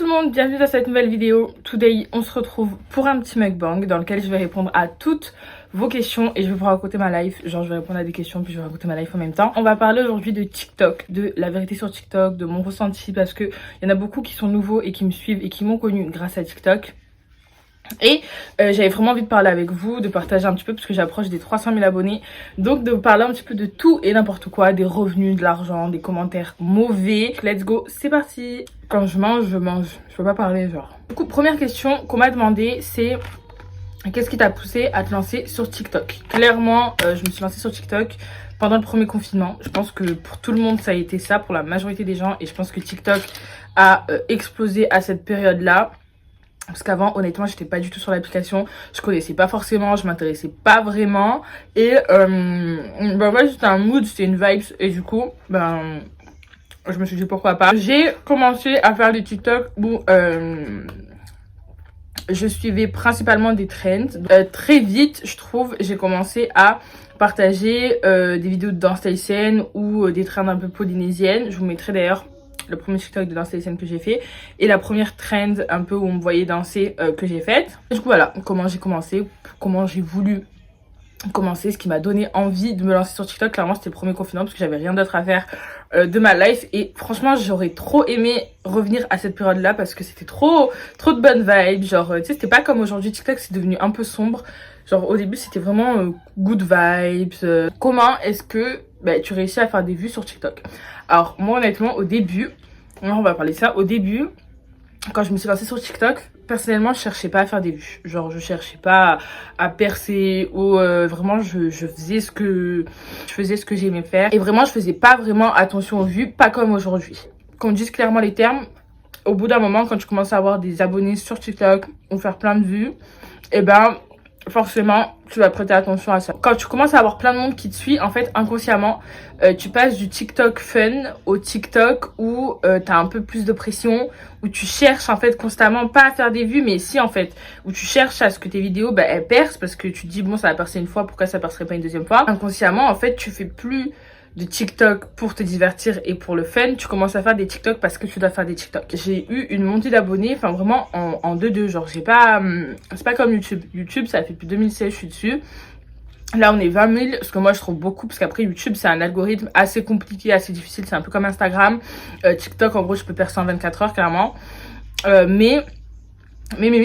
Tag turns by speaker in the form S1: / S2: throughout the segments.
S1: le monde, bienvenue dans cette nouvelle vidéo. Today, on se retrouve pour un petit mukbang dans lequel je vais répondre à toutes vos questions et je vais vous raconter ma life. Genre je vais répondre à des questions puis je vais raconter ma life en même temps. On va parler aujourd'hui de TikTok, de la vérité sur TikTok, de mon ressenti parce que il y en a beaucoup qui sont nouveaux et qui me suivent et qui m'ont connu grâce à TikTok. Et j'avais vraiment envie de parler avec vous, de partager un petit peu parce que j'approche des 300 000 abonnés. Donc de vous parler un petit peu de tout et n'importe quoi, des revenus, de l'argent, des commentaires mauvais. Let's go, c'est parti. Quand je mange, je mange. Je peux pas parler genre. Du coup, première question qu'on m'a demandé, c'est qu'est-ce qui t'a poussé à te lancer sur TikTok? Clairement, je me suis lancée sur TikTok pendant le premier confinement. Je pense que pour tout le monde, ça a été ça, pour la majorité des gens. Et je pense que TikTok a explosé à cette période-là. Parce qu'avant, honnêtement, j'étais pas du tout sur l'application. Je connaissais pas forcément, je m'intéressais pas vraiment. Et bah ouais, c'était un mood, c'était une vibe. Et du coup, ben, je me suis dit pourquoi pas. J'ai commencé à faire des TikTok où je suivais principalement des trends. Très vite, je trouve, j'ai commencé à partager des vidéos de danse tahitienne ou des trends un peu polynésiennes. Je vous mettrai d'ailleurs le premier TikTok de danse tahitienne que j'ai fait et la première trend un peu où on me voyait danser que j'ai faite. Du coup voilà comment j'ai commencé, comment j'ai voulu commencer, ce qui m'a donné envie de me lancer sur TikTok. Clairement c'était le premier confinement parce que j'avais rien d'autre à faire de ma life et franchement j'aurais trop aimé revenir à cette période là parce que c'était trop de bonnes vibes. Genre tu sais, c'était pas comme aujourd'hui. TikTok c'est devenu un peu sombre. Genre au début c'était vraiment good vibes. Comment est-ce que tu réussis à faire des vues sur TikTok? Alors moi honnêtement au début, on va parler de ça, au début quand je me suis lancée sur TikTok, personnellement je cherchais pas à faire des vues. Genre je cherchais pas à percer ou vraiment je faisais ce que j'aimais faire. Et vraiment je faisais pas vraiment attention aux vues, pas comme aujourd'hui. Qu'on dise clairement les termes, au bout d'un moment quand tu commences à avoir des abonnés sur TikTok ou faire plein de vues, et ben forcément tu vas prêter attention à ça. Quand tu commences à avoir plein de monde qui te suit, en fait inconsciemment tu passes du TikTok fun au TikTok où t'as un peu plus de pression, où tu cherches en fait constamment pas à faire des vues mais si en fait, où tu cherches à ce que tes vidéos elles percent parce que tu te dis bon ça a percé une fois, pourquoi ça percerait pas une deuxième fois. Inconsciemment en fait tu fais plus de TikTok pour te divertir et pour le fun, tu commences à faire des TikTok parce que tu dois faire des TikTok. J'ai eu une montée d'abonnés, enfin vraiment en 2-2, genre j'ai pas, c'est pas comme YouTube. YouTube ça fait depuis 2016 je suis dessus. Là on est 20 000, ce que moi je trouve beaucoup parce qu'après YouTube c'est un algorithme assez compliqué, assez difficile, c'est un peu comme Instagram. TikTok en gros je peux percer en 24 heures clairement. Mais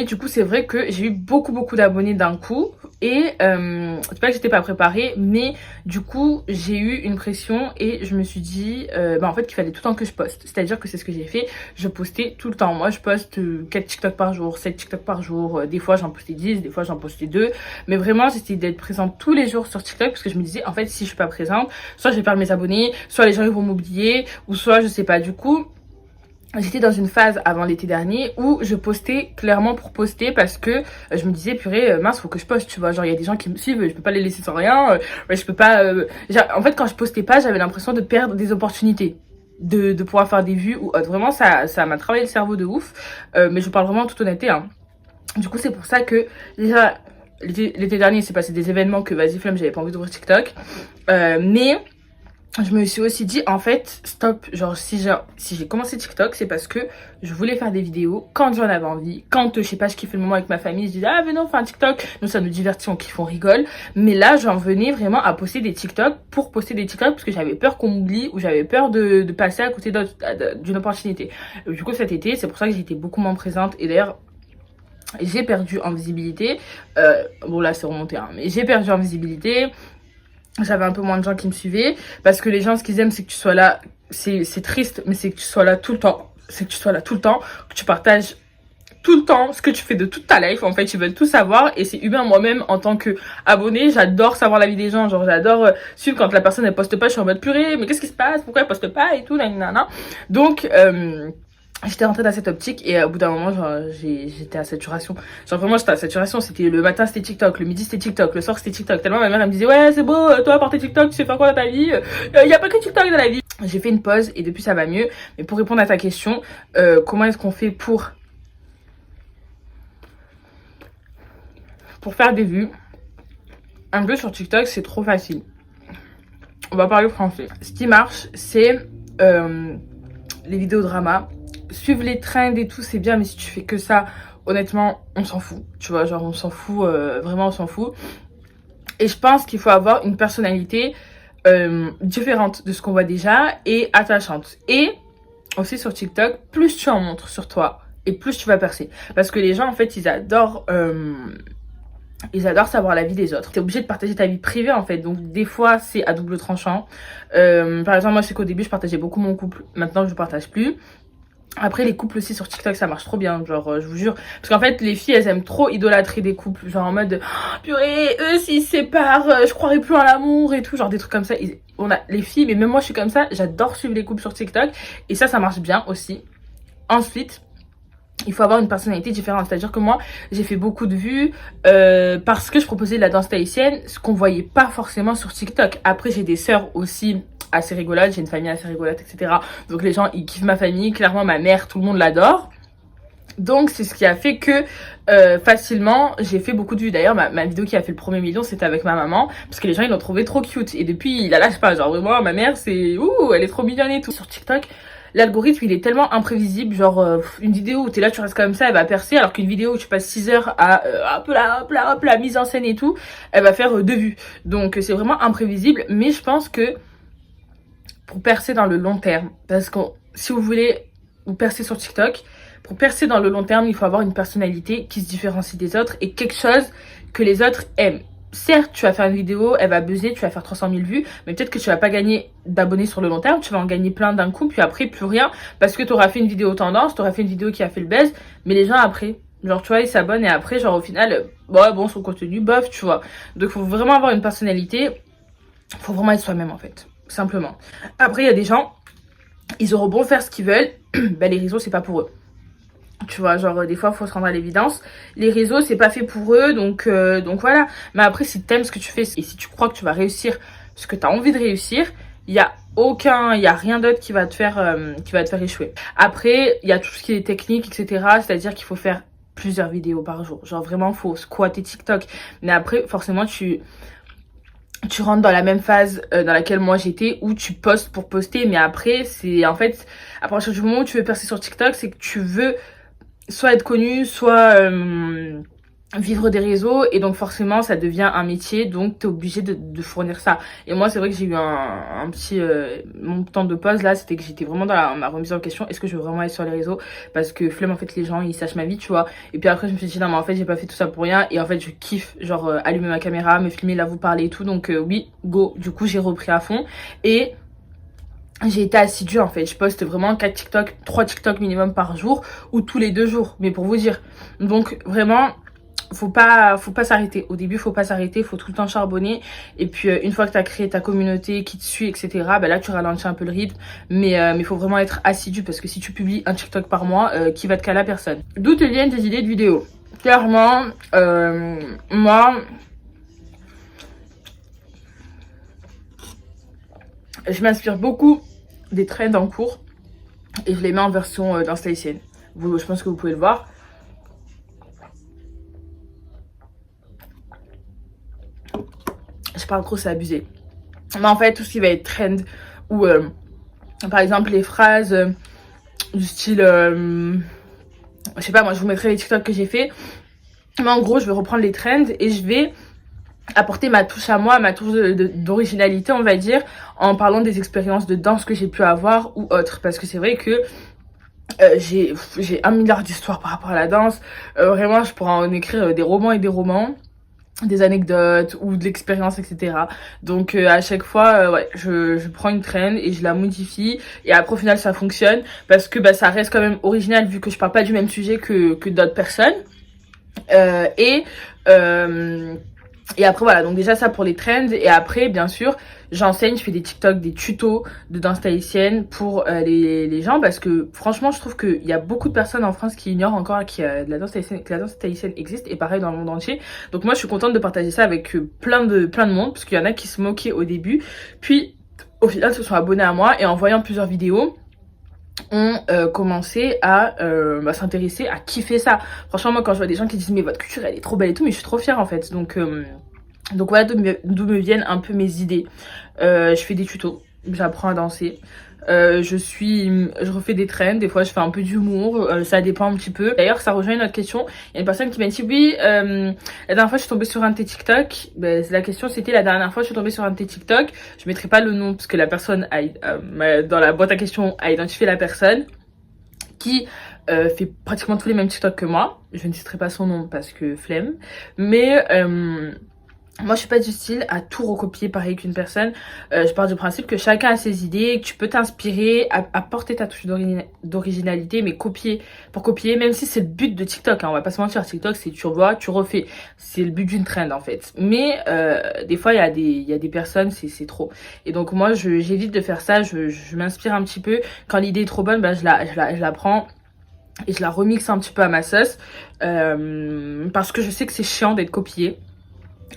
S1: du coup c'est vrai que j'ai eu beaucoup d'abonnés d'un coup et c'est pas que j'étais pas préparée mais du coup j'ai eu une pression et je me suis dit en fait qu'il fallait tout le temps que je poste, c'est à dire que c'est ce que j'ai fait, je postais tout le temps. Moi je poste 4 TikTok par jour, 7 TikTok par jour, des fois j'en postais 10, des fois j'en postais 2 mais vraiment j'essayais d'être présente tous les jours sur TikTok parce que je me disais en fait si je suis pas présente soit je vais perdre mes abonnés, soit les gens ils vont m'oublier ou soit je sais pas. Du coup j'étais dans une phase avant l'été dernier où je postais clairement pour poster parce que je me disais purée mince faut que je poste, tu vois, genre il y a des gens qui me suivent, je peux pas les laisser sans rien, je peux pas en fait quand je postais pas j'avais l'impression de perdre des opportunités de pouvoir faire des vues ou autre. Vraiment ça m'a travaillé le cerveau de ouf, mais je parle vraiment en toute honnêteté hein. Du coup c'est pour ça que déjà l'été dernier il s'est passé des événements que vas-y flemme, j'avais pas envie d'ouvrir TikTok, mais je me suis aussi dit en fait stop, genre si j'ai commencé TikTok c'est parce que je voulais faire des vidéos quand j'en avais envie, quand je sais pas je kiffais le moment avec ma famille, je disais ah mais non enfin TikTok, nous ça nous divertit, on kiffe, on rigole, mais là j'en venais vraiment à poster des TikTok pour poster des TikTok parce que j'avais peur qu'on m'oublie ou j'avais peur de passer à côté d'une opportunité. Du coup cet été c'est pour ça que j'étais beaucoup moins présente et d'ailleurs j'ai perdu en visibilité, bon là c'est remonté hein, mais j'ai perdu en visibilité. J'avais un peu moins de gens qui me suivaient parce que les gens ce qu'ils aiment c'est que tu sois là, c'est triste mais c'est que tu sois là tout le temps, c'est que tu sois là tout le temps, que tu partages tout le temps ce que tu fais de toute ta life. En fait ils veulent tout savoir et c'est humain. Moi-même en tant que abonnée j'adore savoir la vie des gens, genre j'adore suivre quand la personne elle poste pas, je suis en mode purée mais qu'est-ce qui se passe, pourquoi elle poste pas et tout nanana. Donc j'étais rentrée dans cette optique et au bout d'un moment j'étais à saturation. Genre vraiment j'étais à saturation, c'était le matin c'était TikTok, le midi c'était TikTok, le soir c'était TikTok. Tellement ma mère elle me disait ouais c'est beau toi porter TikTok, tu sais faire quoi dans ta vie, y a pas que TikTok dans la vie. J'ai fait une pause et depuis ça va mieux. Mais pour répondre à ta question, comment est-ce qu'on fait pour faire des vues? Un peu sur TikTok c'est trop facile. On va parler français. Ce qui marche c'est les vidéos drama suivre les trends et tout, c'est bien, mais si tu fais que ça, honnêtement, on s'en fout. Tu vois, genre, on s'en fout, vraiment, on s'en fout. Et je pense qu'il faut avoir une personnalité différente de ce qu'on voit déjà et attachante. Et aussi sur TikTok, plus tu en montres sur toi et plus tu vas percer. Parce que les gens, en fait, ils adorent savoir la vie des autres. T'es obligé de partager ta vie privée en fait. Donc des fois c'est à double tranchant. Par exemple moi je sais qu'au début je partageais beaucoup mon couple. Maintenant je ne partage plus. Après les couples aussi sur TikTok ça marche trop bien. Genre je vous jure. Parce qu'en fait les filles elles aiment trop idolâtrer des couples. Genre en mode oh, purée eux s'ils se séparent je croirais plus en l'amour et tout. Genre des trucs comme ça. On a les filles mais même moi je suis comme ça. J'adore suivre les couples sur TikTok. Et ça marche bien aussi. Ensuite il faut avoir une personnalité différente, c'est à dire que moi j'ai fait beaucoup de vues parce que je proposais de la danse tahitienne, ce qu'on voyait pas forcément sur TikTok. Après j'ai des sœurs aussi assez rigolotes, j'ai une famille assez rigolote, etc. Donc les gens ils kiffent ma famille, clairement ma mère tout le monde l'adore. Donc c'est ce qui a fait que facilement j'ai fait beaucoup de vues. D'ailleurs ma vidéo qui a fait le premier million c'était avec ma maman parce que les gens ils l'ont trouvé trop cute. Et depuis il la lâche pas, genre vraiment ma mère c'est ouh elle est trop mignonne et tout. Sur TikTok l'algorithme il est tellement imprévisible, genre une vidéo où t'es là tu restes comme ça elle va percer, alors qu'une vidéo où tu passes 6 heures à hop la mise en scène et tout elle va faire 2 vues. Donc c'est vraiment imprévisible, mais je pense que pour percer dans le long terme, parce que si vous voulez vous percer sur TikTok, pour percer dans le long terme il faut avoir une personnalité qui se différencie des autres et quelque chose que les autres aiment. Certes, tu vas faire une vidéo, elle va buzzer, tu vas faire 300 000 vues, mais peut-être que tu vas pas gagner d'abonnés sur le long terme, tu vas en gagner plein d'un coup, puis après plus rien, parce que tu auras fait une vidéo tendance, tu auras fait une vidéo qui a fait le buzz, mais les gens après, genre tu vois, ils s'abonnent et après, genre au final, bon, son contenu, bof, tu vois. Donc il faut vraiment avoir une personnalité, faut vraiment être soi-même en fait, simplement. Après, il y a des gens, ils auront beau faire ce qu'ils veulent, ben les réseaux, c'est pas pour eux. Tu vois, genre des fois faut se rendre à l'évidence, les réseaux c'est pas fait pour eux, donc voilà. Mais après si t'aimes ce que tu fais et si tu crois que tu vas réussir ce que t'as envie de réussir, il y a rien d'autre qui va te faire échouer. Après il y a tout ce qui est technique, etc. C'est-à-dire qu'il faut faire plusieurs vidéos par jour, genre vraiment faut squatter TikTok. Mais après forcément tu rentres dans la même phase dans laquelle moi j'étais, où tu postes pour poster. Mais après c'est en fait à partir du moment où tu veux percer sur TikTok, c'est que tu veux soit être connu, soit vivre des réseaux, et donc forcément ça devient un métier, donc t'es obligé de fournir ça. Et moi c'est vrai que j'ai eu un petit mon temps de pause là, c'était que j'étais vraiment dans ma remise en question, est-ce que je veux vraiment être sur les réseaux, parce que flemme en fait les gens ils sachent ma vie, tu vois. Et puis après je me suis dit non mais en fait j'ai pas fait tout ça pour rien, et en fait je kiffe genre allumer ma caméra, me filmer, là vous parler et tout, donc oui go. Du coup j'ai repris à fond et j'ai été assidue en fait, je poste vraiment 4 TikTok, 3 TikTok minimum par jour ou tous les 2 jours, mais pour vous dire. Donc vraiment, faut pas s'arrêter. Au début, faut pas s'arrêter, faut tout le temps charbonner. Et puis une fois que tu as créé ta communauté qui te suit, etc., bah là tu ralentis un peu le rythme. Mais faut vraiment être assidu parce que si tu publies un TikTok par mois, qui va te caler à personne. D'où te viennent tes idées de vidéos? Clairement, moi, je m'inspire beaucoup des trends en cours et je les mets en version danse tahitienne. Je pense que vous pouvez le voir. Je parle trop, c'est abusé. Mais en fait, tout ce qui va être trend, ou par exemple les phrases du style, je sais pas, moi je vous mettrai les TikTok que j'ai fait. Mais en gros, je vais reprendre les trends et je vais apporter ma touche à moi, ma touche d'originalité, on va dire, en parlant des expériences de danse que j'ai pu avoir ou autres. Parce que c'est vrai que j'ai 1 milliard d'histoires par rapport à la danse. Vraiment, je pourrais en écrire des romans et des romans, des anecdotes ou de l'expérience, etc. Donc à chaque fois, ouais, je prends une trend et je la modifie. Et après, au final, ça fonctionne parce que bah, ça reste quand même original vu que je parle pas du même sujet que d'autres personnes. Et après voilà, donc déjà ça pour les trends. Et après bien sûr j'enseigne, je fais des TikTok, des tutos de danse tahitienne pour les gens, parce que franchement je trouve qu'il y a beaucoup de personnes en France qui ignorent encore de la danse tahitienne, que la danse tahitienne existe, et pareil dans le monde entier. Donc moi je suis contente de partager ça avec plein de monde, parce qu'il y en a qui se moquaient au début, puis au final se sont abonnés à moi et en voyant plusieurs vidéos ont commencé à s'intéresser, à kiffer ça. Franchement moi quand je vois des gens qui disent mais votre culture elle est trop belle et tout, mais je suis trop fière en fait. Donc voilà d'où me viennent un peu mes idées. Je fais des tutos, j'apprends à danser, Je refais des trends, des fois je fais un peu d'humour, ça dépend un petit peu. D'ailleurs, ça rejoint une autre question. Il y a une personne qui m'a dit oui, la dernière fois je suis tombée sur un de tes TikTok. Ben, la question c'était la dernière fois je suis tombée sur un de tes TikTok. Je mettrai pas le nom parce que la personne dans la boîte à questions a identifié la personne qui fait pratiquement tous les mêmes TikTok que moi. Je ne citerai pas son nom parce que flemme. Mais moi, je suis pas du style à tout recopier pareil qu'une personne. Je pars du principe que chacun a ses idées, que tu peux t'inspirer, apporter ta touche d'originalité, mais copier pour copier, même si c'est le but de TikTok. Hein, on va pas se mentir, TikTok, c'est tu revois, tu refais. C'est le but d'une trend en fait. Mais des fois, il y a des personnes, c'est trop. Et donc moi, j'évite de faire ça. Je m'inspire un petit peu. Quand l'idée est trop bonne, ben, je la prends. Et je la remixe un petit peu à ma sauce. Parce que je sais que c'est chiant d'être copié.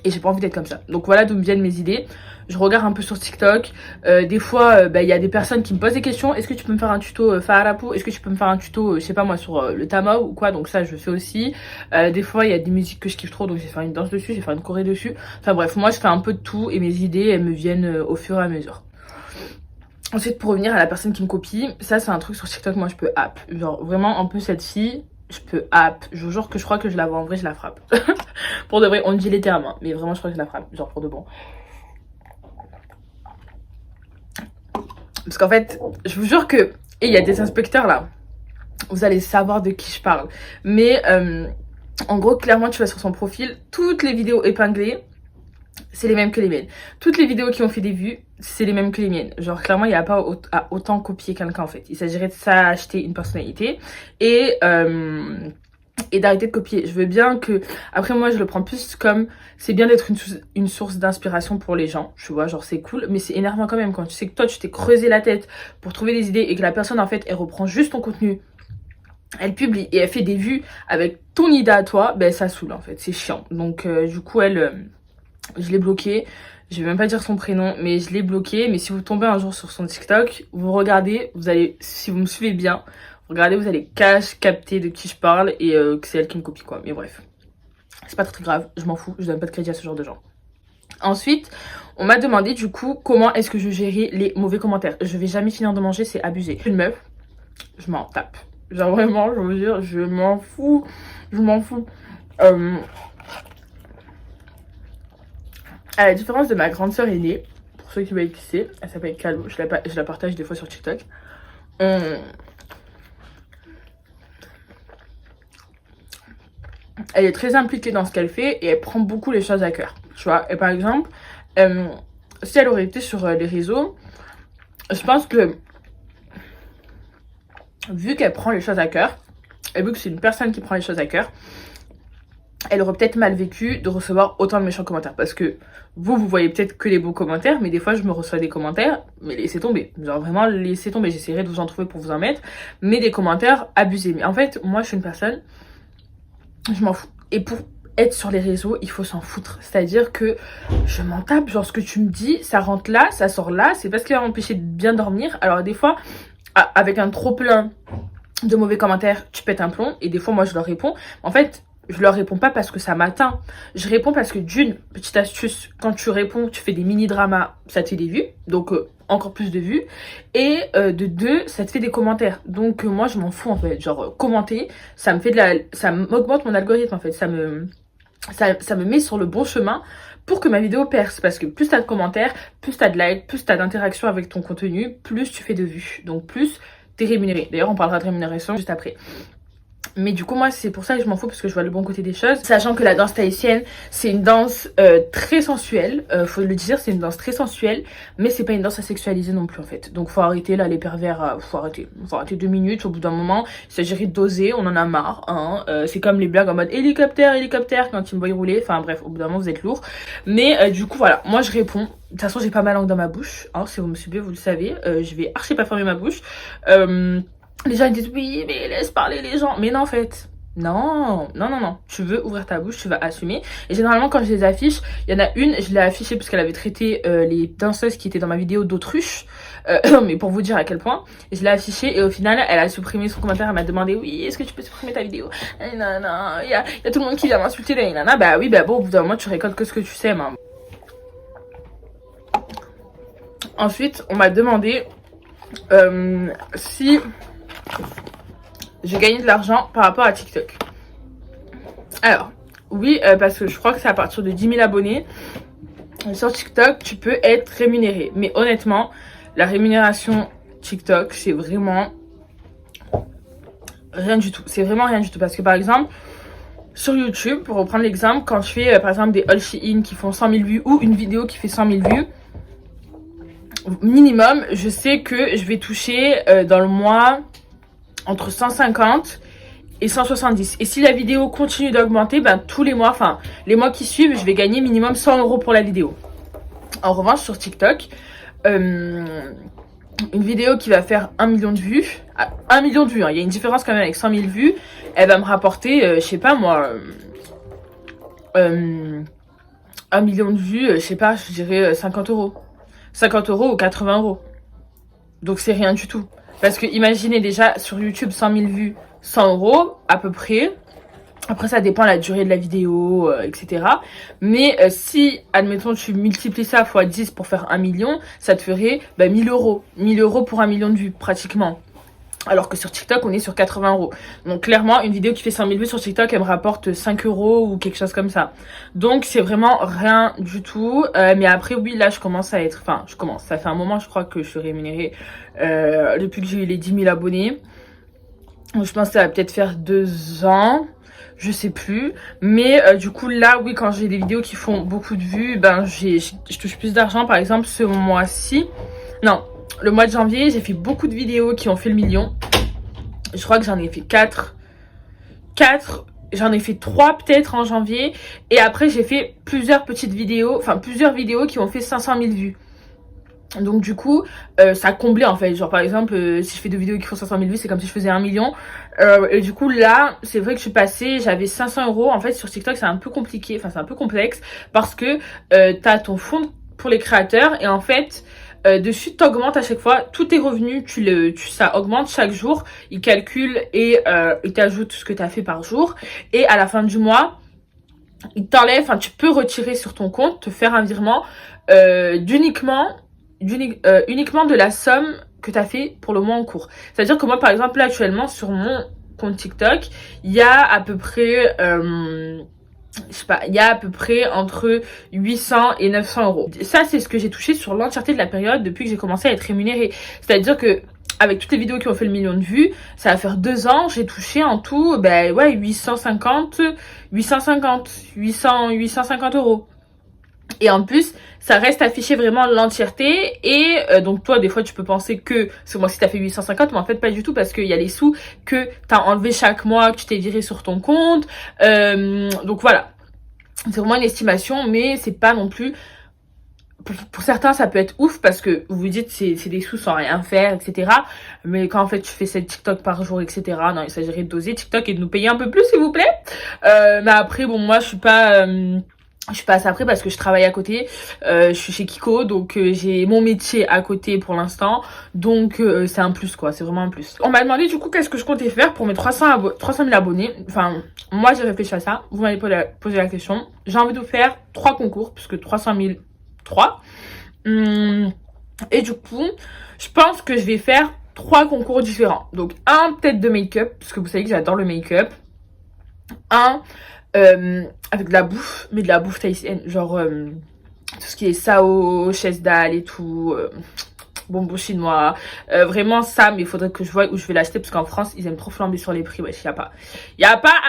S1: Et j'ai pas envie d'être comme ça. Donc voilà d'où me viennent mes idées. Je regarde un peu sur TikTok. Des fois, il y a des personnes qui me posent des questions. Est-ce que tu peux me faire un tuto Faharapo? Est-ce que tu peux me faire un tuto, je sais pas moi, sur le tama ou quoi? Donc ça, je fais aussi. Des fois, il y a des musiques que je kiffe trop. Donc j'ai fait une danse dessus, j'ai fait une choré dessus. Enfin bref, moi, je fais un peu de tout. Et mes idées, elles me viennent au fur et à mesure. Ensuite, pour revenir à la personne qui me copie, ça, c'est un truc sur TikTok, moi, je peux app. Genre, vraiment, un peu cette fille, je peux app. Je vous jure que je crois que je la vois en vrai, je la frappe. Pour de vrai, on dit les termes, hein, mais vraiment, je crois que je la frappe. Genre, pour de bon. Parce qu'en fait, je vous jure que... Et il y a des inspecteurs, là. Vous allez savoir de qui je parle. Mais, en gros, clairement, tu vas sur son profil, toutes les vidéos épinglées, c'est les mêmes que les miennes. Toutes les vidéos qui ont fait des vues, c'est les mêmes que les miennes. Genre, clairement, il n'y a pas à autant copier quelqu'un, en fait. Il s'agirait de s'acheter une personnalité et d'arrêter de copier. Je veux bien que... Après, moi, je le prends plus comme... C'est bien d'être une source d'inspiration pour les gens, tu vois, genre, c'est cool. Mais c'est énervant quand même quand tu sais que toi, tu t'es creusé la tête pour trouver des idées et que la personne, en fait, elle reprend juste ton contenu. Elle publie et elle fait des vues avec ton idée à toi. Ben, ça saoule, en fait. C'est chiant. Donc, du coup, je l'ai bloqué. Je vais même pas dire son prénom, mais je l'ai bloqué. Mais si vous tombez un jour sur son TikTok, vous regardez, vous allez, si vous me suivez bien, regardez, vous allez capter de qui je parle et que c'est elle qui me copie quoi. Mais bref, c'est pas très grave, je m'en fous, je donne pas de crédit à ce genre de gens. Ensuite, on m'a demandé du coup comment est-ce que je gérais les mauvais commentaires. Je vais jamais finir de manger, c'est abusé. Une meuf, je m'en tape. Genre vraiment, je veux dire, je m'en fous. Je m'en fous. À la différence de ma grande sœur aînée, pour ceux qui voient qui c'est, elle s'appelle Calo, je la partage des fois sur TikTok. Elle est très impliquée dans ce qu'elle fait et elle prend beaucoup les choses à cœur, tu vois. Et par exemple, si elle aurait été sur les réseaux, je pense que vu qu'elle prend les choses à cœur, et vu que c'est une personne qui prend les choses à cœur, elle aurait peut-être mal vécu de recevoir autant de méchants commentaires. Parce que vous voyez peut-être que les beaux commentaires, mais des fois je me reçois des commentaires, mais laissez tomber. Genre vraiment laissez tomber, j'essaierai de vous en trouver pour vous en mettre. Mais des commentaires abusés. Mais en fait, moi je suis une personne, je m'en fous. Et pour être sur les réseaux, il faut s'en foutre. C'est-à-dire que je m'en tape, genre ce que tu me dis, ça rentre là, ça sort là, c'est parce qu'il va m'empêcher de bien dormir. Alors des fois, avec un trop plein de mauvais commentaires, tu pètes un plomb. Et des fois, moi je leur réponds. En fait, je leur réponds pas parce que ça m'atteint. Je réponds parce que d'une, petite astuce, quand tu réponds, tu fais des mini-dramas, ça te fait des vues. Donc, encore plus de vues. Et de deux, ça te fait des commentaires. Donc, moi, je m'en fous, en fait. Genre, commenter, ça me fait ça m'augmente mon algorithme, en fait. Ça me met sur le bon chemin pour que ma vidéo perce. Parce que plus t'as de commentaires, plus t'as de likes, plus t'as d'interactions avec ton contenu, plus tu fais de vues. Donc, plus t'es rémunéré. D'ailleurs, on parlera de rémunération juste après. Mais du coup moi c'est pour ça que je m'en fous parce que je vois le bon côté des choses. Sachant que la danse tahitienne c'est une danse très sensuelle, faut le dire, c'est une danse très sensuelle. Mais c'est pas une danse à sexualiser non plus en fait. Donc faut arrêter là les pervers, faut arrêter 2 minutes au bout d'un moment. Il s'agirait de doser, on en a marre hein. C'est comme les blagues en mode hélicoptère quand ils me voient rouler. Enfin bref, au bout d'un moment vous êtes lourd. Mais du coup voilà, moi je réponds. De toute façon j'ai pas ma langue dans ma bouche hein. Si vous me suivez vous le savez, je vais archi pas fermer ma bouche. Les gens ils disent oui mais laisse parler les gens. Mais non en fait. Non. Tu veux ouvrir ta bouche, tu vas assumer. Et généralement quand je les affiche, il y en a une, je l'ai affichée parce qu'elle avait traité les danseuses qui étaient dans ma vidéo d'autruche. Mais pour vous dire à quel point. Je l'ai affichée et au final elle a supprimé son commentaire. Elle m'a demandé oui est-ce que tu peux supprimer ta vidéo. Non, il y a tout le monde qui vient m'insulter. Bah oui bah bon au bout d'un moment tu récoltes que ce que tu sais. Hein. Ensuite on m'a demandé si j'ai gagné de l'argent par rapport à TikTok. Alors, oui, parce que je crois que c'est à partir de 10 000 abonnés. Sur TikTok, tu peux être rémunéré. Mais honnêtement, la rémunération TikTok, c'est vraiment rien du tout. C'est vraiment rien du tout. Parce que par exemple, sur YouTube, pour reprendre l'exemple, quand je fais par exemple des haul Shein qui font 100 000 vues ou une vidéo qui fait 100 000 vues, minimum, je sais que je vais toucher dans le mois entre 150 et 170. Et si la vidéo continue d'augmenter, ben tous les mois, enfin les mois qui suivent, je vais gagner minimum 100 € pour la vidéo. En revanche, sur TikTok, une vidéo qui va faire 1 million de vues, 1 million de vues, hein, il y a une différence quand même avec 100 000 vues, elle va me rapporter, je sais pas moi, 1 million de vues, je sais pas, je dirais 50 €. 50 € ou 80 €. Donc c'est rien du tout. Parce que imaginez déjà sur YouTube 100 000 vues, 100 € à peu près. Après ça dépend de la durée de la vidéo, etc. Mais si, admettons, tu multiplies ça x 10 pour faire 1 million, ça te ferait 1 000 €. 1 000 € pour 1 million de vues pratiquement. Alors que sur TikTok, on est sur 80 €. Donc clairement, une vidéo qui fait 100 000 vues sur TikTok, elle me rapporte 5 € ou quelque chose comme ça. Donc c'est vraiment rien du tout. Mais après, oui, là, je commence à être... Enfin, je commence. Ça fait un moment, je crois, que je suis rémunérée depuis que j'ai eu les 10 000 abonnés. Donc, je pense que ça va peut-être faire 2 ans. Je sais plus. Mais du coup, là, oui, quand j'ai des vidéos qui font beaucoup de vues, ben, je touche plus d'argent. Par exemple, ce mois-ci... Non, le mois de janvier, j'ai fait beaucoup de vidéos qui ont fait le million. Je crois que j'en ai fait 4. J'en ai fait 3 peut-être en janvier. Et après, j'ai fait plusieurs petites vidéos, enfin plusieurs vidéos qui ont fait 500 000 vues. Donc du coup, ça a comblé en fait. Genre par exemple, si je fais 2 vidéos qui font 500 000 vues, c'est comme si je faisais 1 million. Et du coup là, c'est vrai que je suis passée, j'avais 500 €. En fait, sur TikTok, c'est un peu compliqué, enfin c'est un peu complexe. Parce que t'as ton fonds pour les créateurs. Et en fait... dessus, tu augmentes à chaque fois tous tes revenus, ça augmente chaque jour. Il calcule et il t'ajoute ce que tu as fait par jour. Et à la fin du mois, il t'enlève, enfin tu peux retirer sur ton compte, te faire un virement uniquement de la somme que tu as fait pour le mois en cours. C'est-à-dire que moi, par exemple, là actuellement, sur mon compte TikTok, il y a à peu près... je sais pas, il y a à peu près entre 800 et 900 €. Ça, c'est ce que j'ai touché sur l'entièreté de la période depuis que j'ai commencé à être rémunérée. C'est-à-dire que, avec toutes les vidéos qui ont fait le million de vues, ça va faire 2 ans, j'ai touché en tout, ben ouais, 850 €. Et en plus, ça reste affiché vraiment l'entièreté. Et donc toi, des fois, tu peux penser que ce mois-ci, t'as fait 850, mais en fait, pas du tout, parce qu'il y a les sous que t'as enlevé chaque mois, que tu t'es viré sur ton compte. Donc voilà, c'est vraiment une estimation, mais c'est pas non plus... Pour certains, ça peut être ouf, parce que vous vous dites, c'est des sous sans rien faire, etc. Mais quand en fait, tu fais 7 TikTok par jour, etc. Non, il s'agirait de doser TikTok et de nous payer un peu plus, s'il vous plaît. Mais après, bon, moi, je suis pas assez après parce que je travaille à côté, je suis chez Kiko, donc j'ai mon métier à côté pour l'instant, donc c'est un plus quoi, c'est vraiment un plus. On m'a demandé du coup qu'est-ce que je comptais faire pour mes 300 000 abonnés, enfin moi j'ai réfléchi à ça, vous m'avez posé la question, j'ai envie de faire 3 concours, puisque 300 000, 3, et du coup je pense que je vais faire 3 concours différents, donc un peut-être de make-up, parce que vous savez que j'adore le make-up, un avec de la bouffe, mais de la bouffe thaïsienne, genre tout ce qui est sao, chaise dalle et tout, bonbons chinois, vraiment ça, mais il faudrait que je voie où je vais l'acheter, parce qu'en France ils aiment trop flamber sur les prix. Wesh, y a pas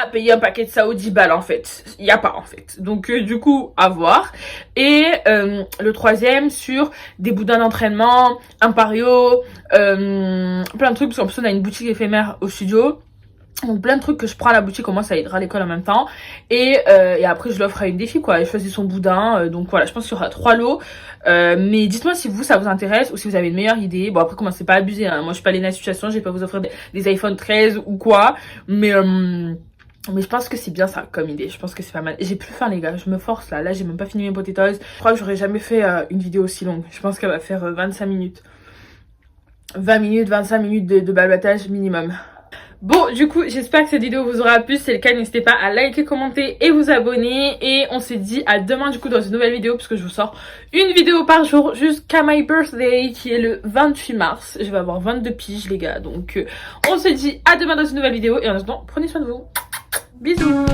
S1: à payer un paquet de sao 10 balles en fait, y a pas en fait, donc du coup à voir. Et le troisième sur des boudins d'entraînement, un pario, plein de trucs, parce qu'en plus on a une boutique éphémère au studio. Donc plein de trucs que je prends à la boutique, au moins ça aidera à l'école en même temps. Et après je l'offre à une des filles quoi, elle choisit son boudin. Donc voilà, je pense qu'il y aura 3 lots. Mais dites-moi si vous ça vous intéresse ou si vous avez une meilleure idée. Bon après commencez pas à abuser, hein. Moi je suis pas Léna Situation, je vais pas vous offrir des iPhone 13 ou quoi. Mais je pense que c'est bien ça comme idée, je pense que c'est pas mal. J'ai plus faim les gars, je me force là j'ai même pas fini mes potatoes. Je crois que j'aurais jamais fait une vidéo aussi longue. Je pense qu'elle va faire 25 minutes. 20 minutes, 25 minutes de balbatage minimum. Bon, du coup, j'espère que cette vidéo vous aura plu. Si c'est le cas, n'hésitez pas à liker, commenter et vous abonner. Et on s'est dit à demain, du coup, dans une nouvelle vidéo, parce que je vous sors une vidéo par jour jusqu'à my birthday, qui est le 28 mars. Je vais avoir 22 piges, les gars. Donc, on se dit à demain dans une nouvelle vidéo. Et en attendant, prenez soin de vous. Bisous.